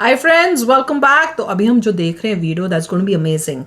Hi friends, welcome back. तो अभी हम जो देख रहे हैं video, that's going to be amazing.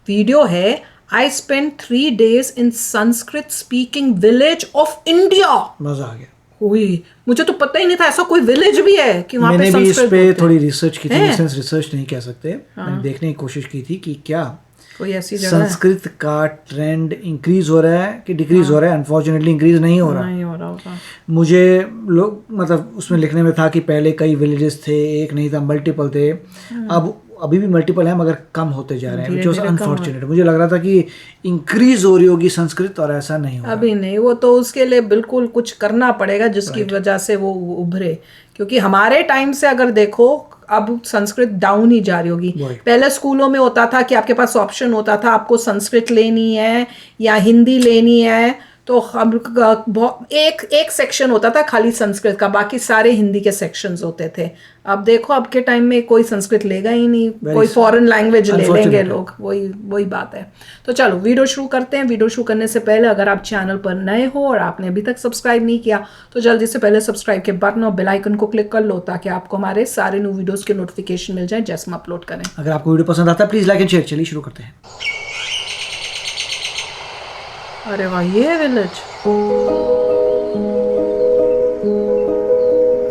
Video है I spend 3 days in Sanskrit speaking village of India. मजा आ गया। हुई, मुझे तो पता ही नहीं था ऐसा कोई विलेज भी है कि वहाँ पे मैंने भी इस संस्कृत पे थोड़ी रिसर्च की थी, हैं? इन सेंस रिसर्च नहीं कह सकते, मैंने देखने की कोशिश की थी कि क्या कोई ऐसी जगह है? संस्कृत का ट्रेंड इंक्रीज हो रहा है कि डिक्रीज हो रहा है। अनफॉर्चुनेटली इंक्रीज नहीं हो रहा। नहीं हो रहा होगा। मुझे लोग मतलब उसमें लिखने में था कि पहले कई विलेजेस थे, एक नहीं था, मल्टीपल थे। अब अभी भी मल्टीपल हैं मगर कम होते जा रहे हैं, विच वाज अनफॉर्चुनेट। मुझे लग रहा था कि इंक्रीज हो रही होगी संस्कृत, और ऐसा नहीं हो रहा। अभी नहीं, वो तो उसके लिए बिल्कुल कुछ करना पड़ेगा जिसकी वजह से वो उभरे। क्योंकि हमारे टाइम से अगर देखो, अब संस्कृत डाउन ही जा रही होगी। पहले स्कूलों में होता था कि आपके पास ऑप्शन होता था, आपको संस्कृत लेनी है या हिंदी लेनी है। तो हम एक सेक्शन होता था खाली संस्कृत का, बाकी सारे हिंदी के सेक्शंस होते थे। अब देखो, अब के टाइम में कोई संस्कृत लेगा ही नहीं, कोई फॉरेन लैंग्वेज ले लेंगे लोग। वही बात है। तो चलो वीडियो शुरू करते हैं। वीडियो शुरू करने से पहले अगर आप चैनल पर नए हो और आपने अभी तक सब्सक्राइब नहीं किया तो जल्दी से पहले सब्सक्राइब के बटन और बेल आइकन को क्लिक कर लो, ताकि आपको हमारे सारे न्यू वीडियोस के नोटिफिकेशन मिल जाए जैसे हम अपलोड करें। अगर आपको वीडियो पसंद आता है प्लीज लाइक एंड शेयर। चलिए शुरू करते हैं। अरे वाह, ये है विलेज।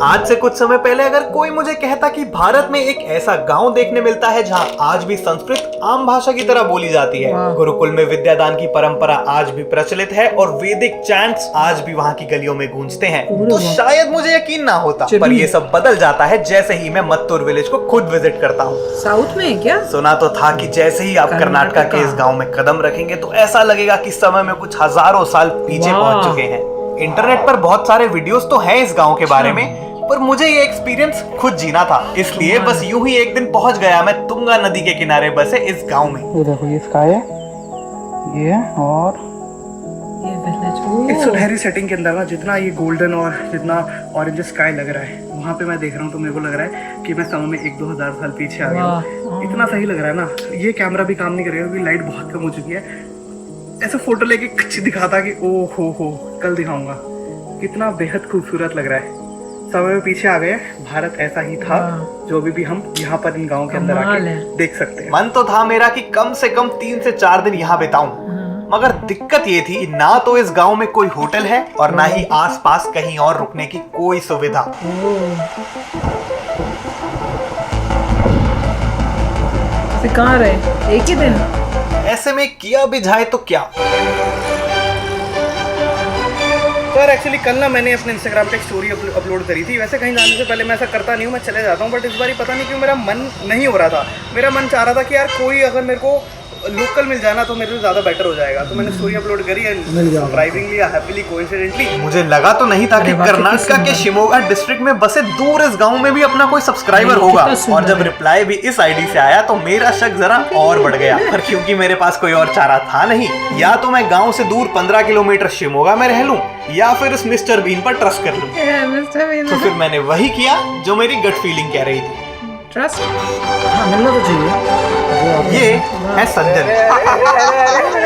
आज से कुछ समय पहले अगर कोई मुझे कहता कि भारत में एक ऐसा गांव देखने मिलता है जहां आज भी संस्कृत आम भाषा की तरह बोली जाती है, गुरुकुल में विद्यादान की परंपरा आज भी प्रचलित है और वैदिक चैंट्स आज भी वहां की गलियों में गूंजते हैं, तो शायद मुझे यकीन ना होता। पर ये सब बदल जाता है जैसे ही मैं मत्तूर विलेज को खुद विजिट करता हूँ। साउथ में क्या? सुना तो था कि जैसे ही आप कर्नाटका के इस गाँव में कदम रखेंगे तो ऐसा लगेगा कि समय में कुछ हजारों साल पीछे पहुंच चुके हैं। इंटरनेट पर बहुत सारे वीडियोस तो हैं इस गांव के बारे में, पर मुझे ये एक्सपीरियंस खुद जीना था, इसलिए बस यूं ही एक दिन पहुंच गया मैं तुंगा नदी के किनारे बसे इस गांव में। ये देखो, ये स्काई है, ये और ये विलेज। इस सुनहरी सेटिंग के अंदर ना जितना ये गोल्डन और जितना ऑरेंज स्काई लग रहा है, वहाँ पे मैं देख रहा हूँ तो मेरे को लग रहा है कि मैं समय में 1-2 हज़ार साल पीछे आ गया हूँ। इतना सही लग रहा है ना। ये कैमरा भी काम नहीं करेगा क्योंकि लाइट बहुत कम हो चुकी है। ऐसा फोटो लेके कच्ची दिखाता कि ओ हो कल दिखाऊंगा। कितना बेहद खूबसूरत लग रहा है। समय में पीछे आ गए। भारत ऐसा ही था जो भी हम यहाँ पर इन गाँव के अंदर आके देख सकते हैं। मन तो था मेरा कि कम से कम 3 से 4 दिन यहाँ बिताऊं, मगर दिक्कत ये थी ना तो इस गांव में कोई होटल है और ना ही आसपास कहीं और रुकने की कोई सुविधा। कहाँ रहे एक ही दिन? ऐसे में किया भी जाए तो क्या। सर एक्चुअली कल ना मैंने अपने इंस्टाग्राम पे एक स्टोरी अपलोड करी थी। वैसे कहीं जाने से पहले मैं ऐसा करता नहीं हूँ, मैं चले जाता हूँ, बट इस बार पता नहीं क्यों मेरा मन नहीं हो रहा था। मेरा मन चाह रहा था कि यार कोई अगर मेरे को लोकल मिल जाना तो मेरे लिए ज़्यादा बेटर हो जाएगा। तो मैंने स्टोरी अपलोड करी है, सरप्राइजिंगली हैप्पीली कोइंसिडेंटली। मुझे लगा तो नहीं था कि कर्नाटका के शिमोगा डिस्ट्रिक्ट में बसे दूर इस गांव में भी अपना कोई सब्सक्राइबर होगा, और जब रिप्लाई भी इस आईडी से आया तो मेरा शक जरा और बढ़ गया। पर क्योंकि मेरे पास कोई और चारा था नहीं, या तो मैं गांव से दूर 15 किलोमीटर शिमोगा में रह लूं या फिर इस मिस्टर बीन पर ट्रस्ट कर लूं। तो फिर मैंने वही किया जो मेरी गट फीलिंग कह रही थी। ट्रस्ट मिलना तो चाहिए। ये है संजन,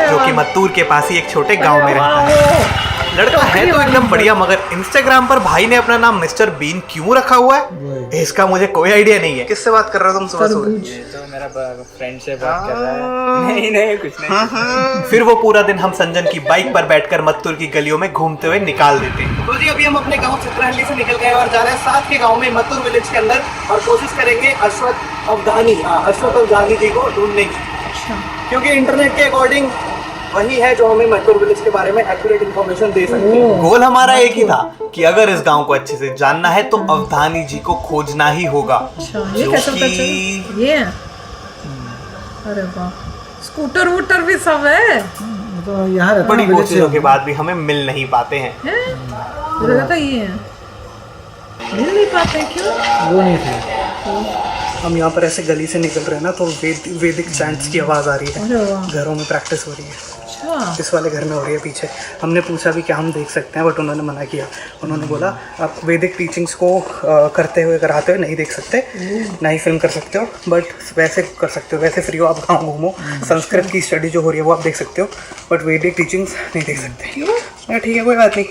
जो कि मत्तूर के पास ही एक छोटे गांव में रहता है। लड़का है तो एकदम बढ़िया, मगर इंस्टाग्राम पर भाई ने अपना नाम मिस्टर बीन क्यों रखा हुआ है इसका मुझे कोई आइडिया नहीं है। किससे बात कर रहे हो तुम सुबह सुबह? तो मेरा फ्रेंड से बात कर रहा है। नहीं कुछ नहीं। फिर वो पूरा दिन हम संजन की बाइक पर बैठकर मत्तूर की गलियों में घूमते हुए निकाल देते हैं। तो जी अभी हम अपने गांव चित्रहल्ली से निकल गए और जा रहे हैं साथ के गांव में मत्तूर विलेज के अंदर, और कोशिश करेंगे अश्वथ अवधानी जी को ढूंढने की, क्योंकि इंटरनेट के अकॉर्डिंग वही है जो हमें मत्तूर विलेज के बारे में एक्यूरेट इंफॉर्मेशन दे सकती है। गोल हमारा एक ही था कि अगर इस गांव को अच्छे से जानना है तो अवधानी जी को खोजना ही होगा। ये कैसे पता चला? ये अरे वाह, स्कूटर वूटर भी सब है। तो यहाँ बड़ी कोशिशों के बाद भी हमें मिल नहीं पाते हैं। मुझे लगता ये है, मिल नहीं पाते क्यों? वो नहीं थे। हम यहाँ पर ऐसे गली से निकल रहे हैं ना, तो वैदिक चैंट्स की आवाज़ आ रही है। घरों में प्रैक्टिस हो रही है। इस वाले घर में हो रही है पीछे। हमने पूछा भी क्या हम देख सकते हैं, बट उन्होंने मना किया। उन्होंने बोला आप वैदिक टीचिंग्स को करते हुए कराते हुए नहीं देख सकते, ना ही फिल्म कर सकते हो, बट वैसे कर सकते हो, वैसे फ्री हो, आप गाँव घूमो, संस्कृत की स्टडी जो हो रही है वो आप देख सकते हो, बट वैदिक टीचिंग्स नहीं देख सकते। ठीक है कोई बात नहीं।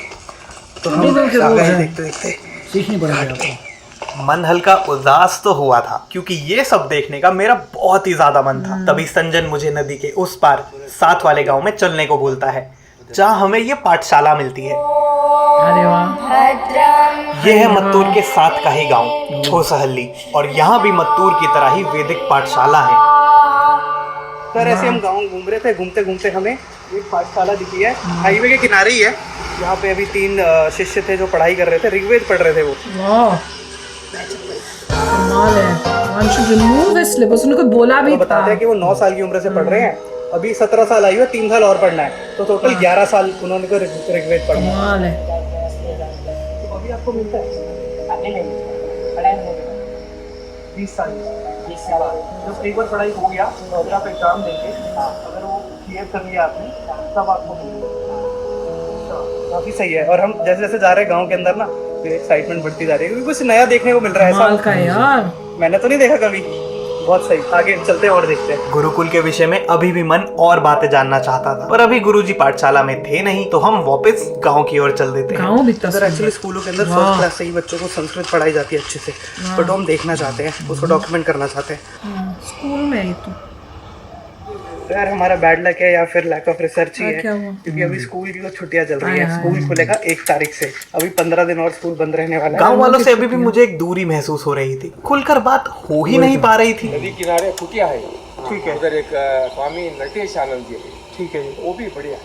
तो हम देखते देखते सीखनी पड़ेगी आपको। मन हल्का उदास तो हुआ था क्योंकि ये सब देखने का मेरा बहुत ही ज्यादा मन था। तभी संजन मुझे नदी के उस पार साथ वाले गांव में चलने को बोलता है जहां हमें ये पाठशाला मिलती है। अरे वाह। ये है मत्तूर के साथ का ही गांव छोसहल्ली और यहाँ भी मत्तूर की तरह ही वैदिक पाठशाला है। सर ऐसे हम गांव घूम रहे थे, घूमते घूमते हमें एक पाठशाला दिखी है, हाईवे के किनारे ही है। यहाँ पे अभी 3 शिष्य थे जो पढ़ाई कर रहे थे, ऋग्वेद पढ़ रहे थे वो। वाह कमाल है। One should remove his syllabus। उन्होंने कुछ बोला भी तो बताते हैं कि वो 9 साल की उम्र से पढ़ रहे हैं, अभी 17 साल आई है, 3 साल और पढ़ना है, तो टोटल 11 साल उन्होंने को ऋग्वेद पढ़ना है। कमाल है। तो अभी आपको मिलता है नहीं पढ़ाई नहीं 20 साल जब एक बार पढ़ाई हो गया तो अगर आप एग्जाम देंगे, अगर वो क्लियर कर लिया आपने तब आपको काफ़ी सही है। और हम जैसे जैसे जा रहे हैं गांव के अंदर ना, तो एक्साइटमेंट बढ़ती जा रही है क्योंकि कुछ नया देखने को मिल रहा है। कमाल का है यार। मैंने तो नहीं देखा कभी। बहुत सही, आगे चलते हैं और देखते हैं। गुरुकुल के विषय में अभी भी मन और बातें जानना चाहता था, पर अभी गुरुजी पाठशाला में थे नहीं, तो हम वापस गांव की ओर चल देते हैं। गाँव भी सर एक्चुअली स्कूलों के अंदर फर्स्ट क्लास से ही बच्चों को संस्कृत पढ़ाई जाती है अच्छे से, बट हम देखना चाहते हैं, उसको डॉक्यूमेंट करना चाहते हैं। स्कूल में ही तो यार हमारा बैड लक है या फिर लैक ऑफ रिसर्च ही है, क्या हुआ? क्योंकि अभी स्कूल की तो छुट्टियां चल रही है। स्कूल खुलेगा 1 तारीख से, अभी 15 दिन और स्कूल बंद रहने वाला है। गांव वालों से अभी भी मुझे एक दूरी महसूस हो रही थी, खुलकर बात हो ही नहीं पा रही थी। नदी किनारे कुटिया है, ठीक है, उधर एक स्वामी नटेश आनंद जी है, ठीक है जी, वो भी बढ़िया।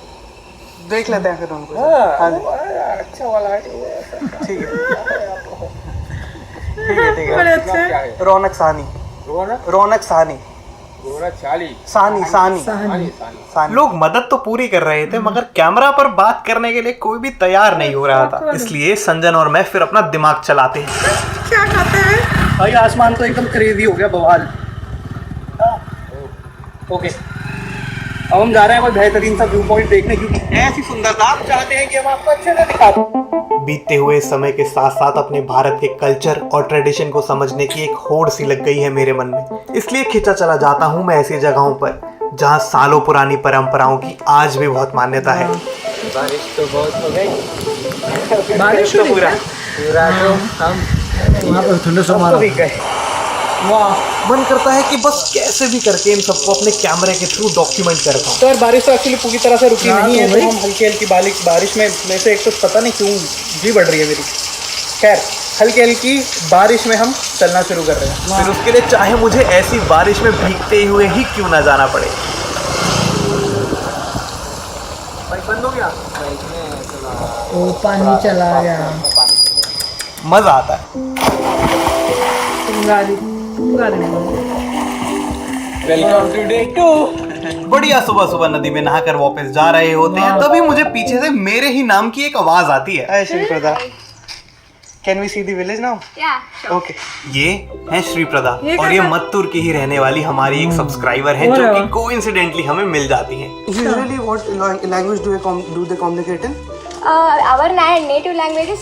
देख लेते हैं फिर उनको। हाँ, वो अच्छा वाला है। ठीक है ठीक बड़े है। अच्छे क्या है? रौनक साहनी, रौनक रौनक साहनी, रौनक चाली सानी सानी सानी। सानी। लोग मदद तो पूरी कर रहे थे, मगर कैमरा पर बात करने के लिए कोई भी तैयार नहीं हो रहा था। इसलिए संजन और मैं फिर अपना दिमाग चलाते हैं। क्या खाते हैं? भाई आसमान तो एकदम क्रेजी हो गया, बवाल। ओके, अब हम जा रहे हैं कोई बेहतरीन सा व्यू पॉइंट देखने, क्योंकि ऐसी सुंदरता आप चाहते हैं कि हम आपको अच्छे से दिखा दें। बीतते हुए समय के साथ साथ अपने भारत के कल्चर और ट्रेडिशन को समझने की एक होड़ सी लग गई है मेरे मन में। इसलिए खिंचा चला जाता हूँ मैं ऐसी जगहों पर जहाँ सालों पुरानी परंपराओं की आज भी बहुत मान्यता है। बारिश तो बहुत हो गई, बारिश हो पूरा हम वहाँ पर ठंडे से तो मारा। भी गए। वाह, मन करता है कि बस कैसे भी करके इन सबको अपने कैमरे के थ्रू डॉक्यूमेंट करता हूँ। तो यार बारिश तो एक्चुअली पूरी तरह से रुकी नहीं है, तो तो हम हल्की हल्की बारिश में से एक तो पता नहीं क्यों जी बढ़ रही है मेरी। खैर हल्की हल्की बारिश में हम चलना शुरू कर रहे हैं। फिर उसके लिए चाहे मुझे ऐसी बारिश में भीगते हुए ही क्यों ना जाना पड़े। भाई बंद हो गया, ओ पानी चला गया। मजा आता है। Welcome to day 2। बढ़िया, सुबह सुबह नदी में नहाकर वापस जा रहे होते हैं, तभी मुझे पीछे से मेरे ही नाम की एक आवाज आती है। Hi Shri Prada, can we see the village now? Okay. ये है श्री प्रदा और ये मत्तूर की ही रहने वाली हमारी एक सब्सक्राइबर है जो कि कोइंसिडेंटली हमें मिल जाती है। Usually what language do they communicate in? Our native language is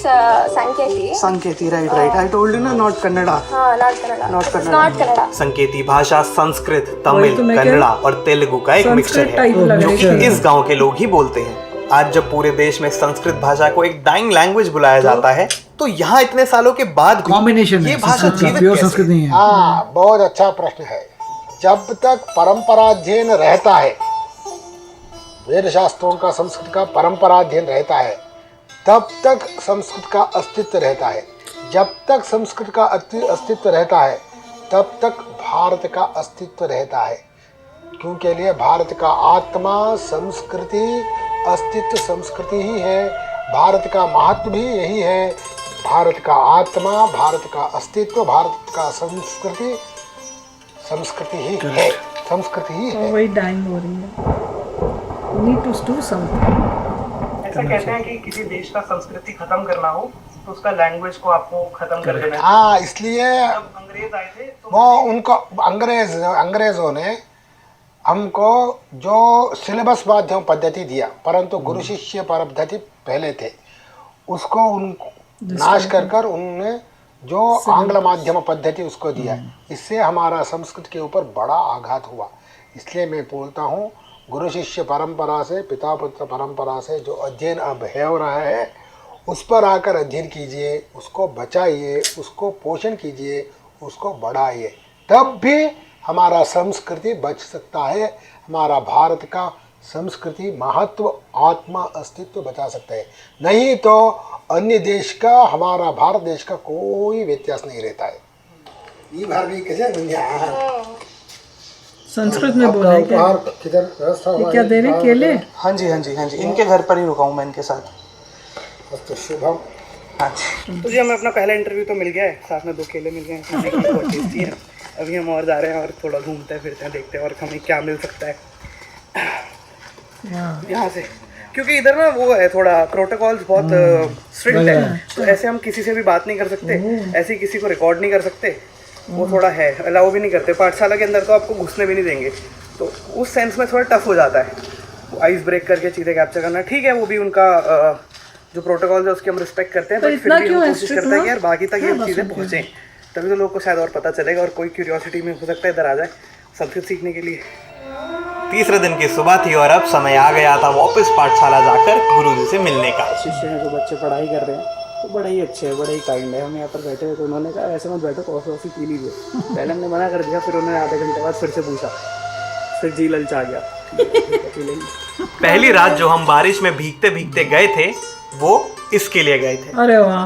Sanketi. Sanketi, right. I told you na, not Kannada. Not Kannada. Not It's Kannada. not Kannada. संकेती भाषा संस्कृत, तमिल, तो मैं कन्नड़ा और तेलुगु का एक मिक्सचर संस्कृत टाइप है लग जो रही कि है। इस गांव के लोग ही बोलते हैं। आज जब पूरे देश में संस्कृत भाषा को एक डाइंग लैंग्वेज बुलाया जाता है, तो यहाँ इतने सालों के बाद भी कॉम्बिनेशन ये है, भाषा संस्कृत का, जीवित प्योर कैसे संस्कृत नहीं है। हाँ, बहुत अच्छा प्रश्न है। जब तक परंपराध्ययन रहता है, वेद शास्त्रों का संस्कृत का परंपराध्ययन रहता है, तब तक संस्कृत का अस्तित्व रहता है। जब तक संस्कृत का अस्तित्व रहता है, तब तक भारत का अस्तित्व रहता है। क्योंकि लिए भारत का आत्मा संस्कृति, अस्तित्व संस्कृति ही है। भारत का महत्व भी यही है। भारत का आत्मा, भारत का अस्तित्व, भारत का संस्कृति, संस्कृति ही है। संस्कृति ही है। वही डाइंग हो रही है। Need to do something. ऐसा कहते हैं कि किसी देश का संस्कृति खत्म करना हो तो उसका लैंग्वेज को आपको खत्म कर देना है। हाँ, इसलिए जब अंग्रेज आए थे तो वो उनको अंग्रेजों ने हमको जो सिलेबस माध्यम पद्धति दिया, परंतु गुरु शिष्य पद्धति पहले थे, उसको उनको नाश कर उन्होंने जो आंग्ल माध्यम पद्धति उसको दिया। इससे हमारा संस्कृत के ऊपर बड़ा आघात हुआ। इसलिए मैं बोलता हूँ, गुरु शिष्य परंपरा से, पिता पुत्र परंपरा से जो अध्ययन अब हो रहा है, उस पर आकर अध्ययन कीजिए, उसको बचाइए, उसको पोषण कीजिए, उसको बढ़ाइए, तब भी हमारा संस्कृति बच सकता है, हमारा भारत का संस्कृति महत्व आत्मा अस्तित्व बचा सकते हैं। नहीं तो अन्य देश का हमारा भारत देश का कोई व्यत्यास नहीं रहता है। ये भारत कैसे दुनिया संस्कृत में बोला है क्या? किधर व्यवस्था ये क्या दे रहे केले? हाँ जी हाँ जी हाँ जी, इनके घर पर ही रुका हूँ मैं इनके साथ। तो शुभम। हाँ जी, तो जी हमें अपना पहला इंटरव्यू तो मिल गया है, साथ में 2 केले मिल गए हैं, खाने के लिए बहुत टेस्टी है। अभी हम और जा रहे हैं और थोड़ा घूमते हैं फिरते हैं, देखते हैं और हमें क्या मिल सकता है यहाँ से, क्योंकि इधर ना वो है थोड़ा प्रोटोकॉल्स बहुत स्ट्रिक्ट है, तो ऐसे हम किसी से भी बात नहीं कर सकते, ऐसे ही किसी को रिकॉर्ड नहीं कर सकते, वो थोड़ा है, अलाउ भी नहीं करते। पाठशाला के अंदर तो आपको घुसने भी नहीं देंगे, तो उस सेंस में थोड़ा टफ हो जाता है आइस ब्रेक करके चीज़ें कैप्चर करना। ठीक है, वो भी उनका जो प्रोटोकॉल है उसकी हम रिस्पेक्ट करते हैं, बट फिर भी हम कोशिश करते हैं कि यार बाकी तक ये चीज़ें पहुँचें, तभी तो लोग को शायद और पता चलेगा और कोई क्यूरियोसिटी में हो सकता है इधर आ जाए संस्कृत सीखने के लिए। तीसरे दिन की सुबह थी और अब समय आ गया था वापस पाठशाला जाकर गुरुजी से मिलने का। शिष्य हैं जो बच्चे पढ़ाई कर रहे हैं, तो बड़े ही अच्छे हैं, बड़े ही काइंड है। हम यहाँ पर बैठे हैं तो उन्होंने कहा ऐसे मत बैठो, कॉफ़ी वॉफ़ी पी लीजिए। पहले हमने मना कर दिया, फिर उन्होंने आधे घंटे बाद फिर से पूछा, फिर जी ललचा गया। पहली रात जो हम बारिश में भीगते भीगते गए थे वो इसके लिए गए थे। अरे वाह।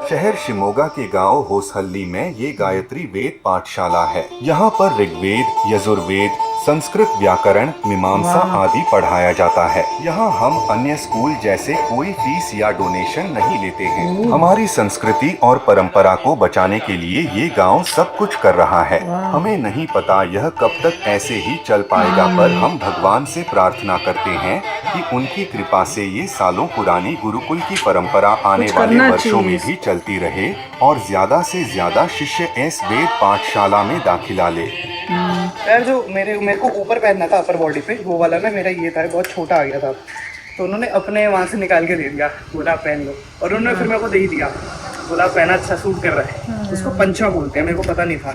शहर शिमोगा के गांव होसहल्ली में ये गायत्री वेद पाठशाला है। यहाँ पर ऋग्वेद, यजुर्वेद, संस्कृत व्याकरण, मीमांसा आदि पढ़ाया जाता है। यहाँ हम अन्य स्कूल जैसे कोई फीस या डोनेशन नहीं लेते हैं। हमारी संस्कृति और परंपरा को बचाने के लिए ये गांव सब कुछ कर रहा है। हमें नहीं पता यह कब तक ऐसे ही चल पाएगा, पर हम भगवान से प्रार्थना करते हैं कि उनकी कृपा से ये सालों पुरानी गुरुकुल की परंपरा आने वाले वर्षों में भी चलती रहे और ज्यादा से ज्यादा शिष्य इस वेद पाठशाला में दाखिला ले। यार जो मेरे को ऊपर पहनना था अपर बॉडी पे, वो वाला ना मेरा ये था, बहुत छोटा आ गया था, तो उन्होंने अपने वहाँ से निकाल के दे दिया, बोला पहन लो, और उन्होंने फिर मेरे को दे ही दिया, बोला पहना अच्छा सूट कर रहा है। उसको पंचा बोलते हैं, मेरे को पता नहीं था।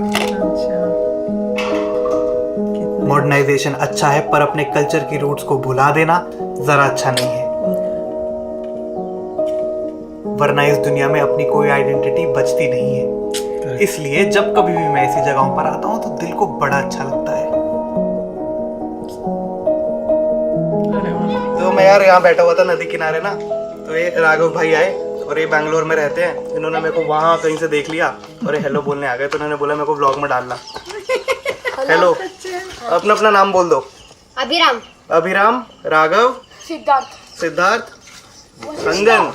मॉडर्नाइजेशन अच्छा है पर अपने कल्चर की रूट्स को भुला देना जरा अच्छा नहीं है, वरना इस दुनिया में अपनी कोई आइडेंटिटी बचती नहीं है। इसलिए जब कभी भी मैं ऐसी जगहों पर आता हूँ तो दिल को बड़ा अच्छा लगता है। तो मैं यार यहाँ बैठा हुआ था नदी किनारे ना, तो ये राघव भाई आए और ये बैंगलोर में रहते हैं। इन्होंने मेरे को वहाँ कहीं से देख लिया और ये हेलो बोलने आ गए, तो उन्होंने बोला मेरे को व्लॉग में डालना। हेलो, अपना अपना नाम बोल दो। अभिराम, अभिराम, राघव, सिद्धार्थ, संजन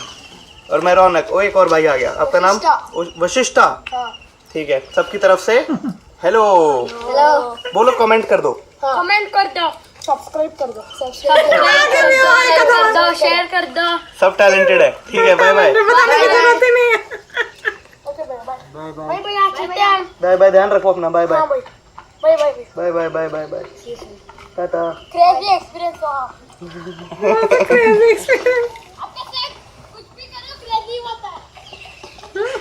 और मैं रौनक। ओ एक और भाई आ गया, आपका नाम वशिष्ठा। ठीक है, सबकी तरफ से हेलो बोलो, कमेंट कर दो, कमेंट कर दो, सब्सक्राइब कर दो, शेयर कर दो। सब टैलेंटेड है। ठीक है, बाय बाय बाय बाय, ध्यान रखो अपना, bye bye bye bye bye bye bye bye, tata. Crazy experience रहा।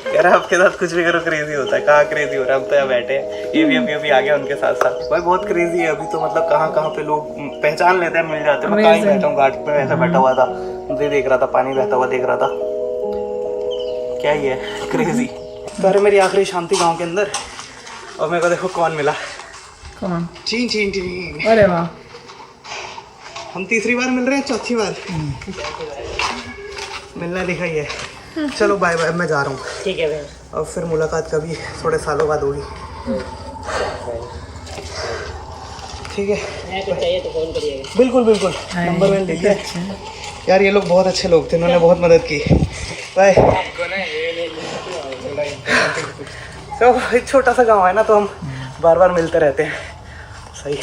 यार आपके साथ कुछ भी करो क्रेजी होता है। कहाँ क्रेजी हो रहा है, हम तो यहाँ बैठे हैं, ये भी अभी आ गया उनके साथ साथ। भाई बहुत क्रेजी है अभी तो, मतलब कहाँ कहाँ पे लोग पहचान लेते हैं, मिल जाते हैं। मैं कहीं बैठा हूँ, घाट पे ऐसा बैठा हुआ था, मुझे देख रहा था, पानी बहता हुआ देख रहा था। क्या ही है क्रेजी। तो अरे मेरी आखिरी शांति गाँव के अंदर, और मेरे को देखो कौन मिला। कौन? चीन चीन चीन। अरे वाह, हम तीसरी बार मिल रहे हैं, चौथी बार मिलना दिखा ही है। चलो बाय बाय, मैं जा रहा हूँ। ठीक है भाई, और फिर मुलाकात कभी थोड़े सालों बाद होगी। ठीक है, कुछ चाहिए तो फोन करिएगा। बिल्कुल बिल्कुल, नंबर मैंने ले लिया। यार ये लोग बहुत अच्छे लोग थे, इन्होंने बहुत मदद की। बाय। तो एक छोटा सा गांव है ना, तो हम बार बार मिलते रहते हैं। सही,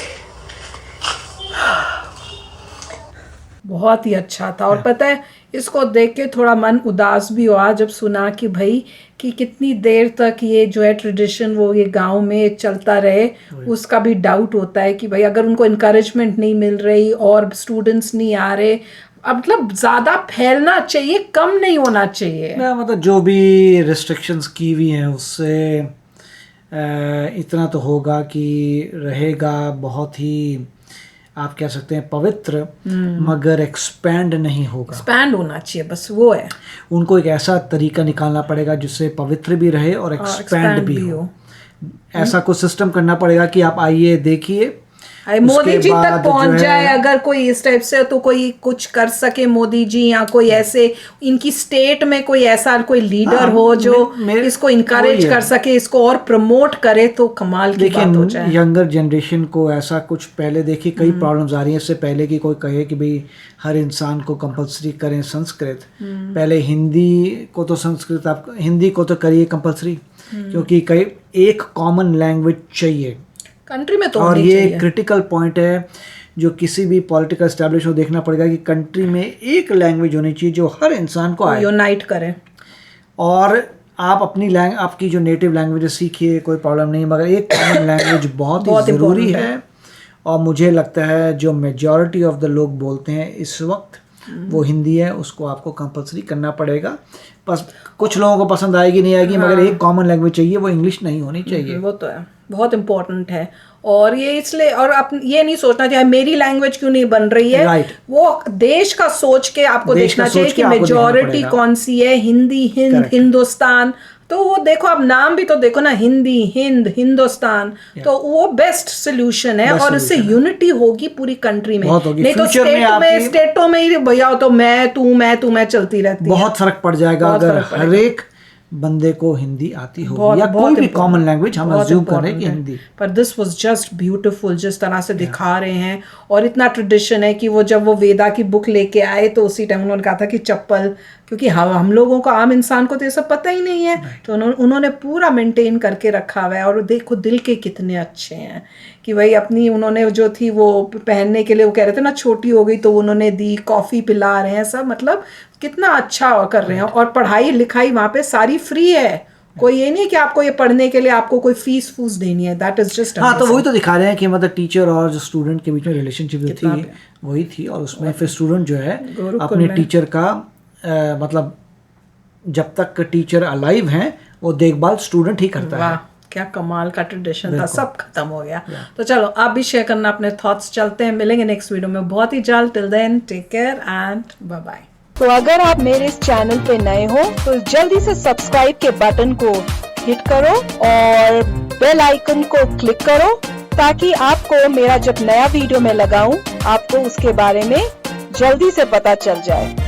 बहुत ही अच्छा था। और पता है, इसको देख के थोड़ा मन उदास भी हुआ जब सुना कि भाई कि कितनी देर तक ये जो है ट्रेडिशन वो ये गांव में चलता रहे। उसका भी डाउट होता है कि भाई अगर उनको इनकरेजमेंट नहीं मिल रही और स्टूडेंट्स नहीं आ रहे, अब मतलब ज़्यादा फैलना चाहिए, कम नहीं होना चाहिए ना। मतलब जो भी रिस्ट्रिक्शंस की हुई हैं उससे इतना तो होगा कि रहेगा बहुत ही आप कह सकते हैं पवित्र, मगर एक्सपैंड नहीं होगा। एक्सपैंड होना चाहिए, बस वो है। उनको एक ऐसा तरीका निकालना पड़ेगा जिससे पवित्र भी रहे और एक्सपैंड भी हो। ऐसा कुछ सिस्टम करना पड़ेगा कि आप आइए देखिए, मोदी जी तक पहुंच जाए अगर कोई इस टाइप से, तो कोई कुछ कर सके मोदी जी, या कोई ऐसे इनकी स्टेट में कोई ऐसा कोई लीडर हो जो इसको इनकरेज कर सके, इसको और प्रमोट करे, तो कमाल की बात हो जाए। यंगर जनरेशन को ऐसा कुछ, पहले देखिए कई प्रॉब्लम्स आ रही हैं, इससे पहले कि कोई कहे कि भाई हर इंसान को कंपलसरी करें संस्कृत, पहले हिंदी को तो संस्कृत, आप हिंदी को तो करिए कंपलसरी, क्योंकि कई एक कॉमन लैंग्वेज चाहिए कंट्री में तो, और ये क्रिटिकल पॉइंट है जो किसी भी पॉलिटिकल एस्टैब्लिश को देखना पड़ेगा कि कंट्री में एक लैंग्वेज होनी चाहिए जो हर इंसान को आए, यूनाइट करे। और आप अपनी आपकी जो नेटिव लैंग्वेज सीखिए, कोई प्रॉब्लम नहीं, मगर एक कॉमन लैंग्वेज बहुत ही ज़रूरी है। और मुझे लगता है जो मेजॉरिटी ऑफ द लोग बोलते हैं इस वक्त वो हिंदी है, उसको आपको कंपलसरी करना पड़ेगा। बस कुछ लोगों को पसंद आएगी नहीं आएगी, मगर एक कॉमन लैंग्वेज चाहिए, वो इंग्लिश नहीं होनी चाहिए। वो तो है, बहुत इम्पोर्टेंट है। और ये इसलिए, और आप ये नहीं सोचना चाहिए मेरी लैंग्वेज क्यों नहीं बन रही है, वो देश का सोच के आपको देखना चाहिए कि मेजॉरिटी कौन सी है, हिंदी, हिंद, हिंदुस्तान। तो वो देखो, आप नाम भी तो देखो ना, हिंदी, हिंद, हिंदुस्तान, तो वो बेस्ट सोल्यूशन है। और इससे यूनिटी होगी पूरी कंट्री में, नहीं तो स्टेटों में ही भैया तो मैं तू मैं चलती रहती है। बहुत फर्क पड़ जाएगा अगर हर एक बंदे को हिंदी आती हो या कोई भी कॉमन लैंग्वेज हम अज्यूम करें कि हिंदी। पर दिस वाज जस्ट ब्यूटीफुल जिस तरह से दिखा रहे हैं। और इतना ट्रेडिशन है कि वो जब वो वेदा की बुक लेके आए तो उसी टाइम उन्होंने कहा था कि चप्पल, क्योंकि हम लोगों को, आम इंसान को तो ये सब पता ही नहीं है, तो उन्होंने पूरा मेंटेन करके रखा हुआ है। और देखो दिल के कितने अच्छे हैं कि भाई अपनी उन्होंने जो थी वो पहनने के लिए, वो कह रहे थे ना छोटी हो गई तो उन्होंने दी, कॉफ़ी पिला रहे हैं सब, मतलब कितना अच्छा कर रहे हैं। और पढ़ाई लिखाई वहाँ पे सारी फ्री है, कोई ये नहीं कि आपको ये पढ़ने के लिए आपको कोई फूस देनी है। दैट इज जस्ट, हाँ, तो वही तो दिखा रहे हैं कि मतलब टीचर और जो स्टूडेंट के बीच में रिलेशनशिप जो थी वही थी, और उसमें फिर स्टूडेंट जो है अपने टीचर का मतलब जब तक टीचर अलाइव हैं वो देखभाल स्टूडेंट ही करता है। क्या कमाल का ट्रेडिशन था, सब खत्म हो गया। तो चलो आप भी शेयर करना अपने थॉट्स। चलते हैं, मिलेंगे नेक्स्ट वीडियो में बहुत ही जल्द। Till then take care and bye bye. तो अगर आप मेरे इस चैनल पे नए हो तो जल्दी से सब्सक्राइब के बटन को हिट करो और बेल आइकन को क्लिक करो, ताकि आपको मेरा जब नया वीडियो मैं लगाऊं आपको उसके बारे में जल्दी से पता चल जाए।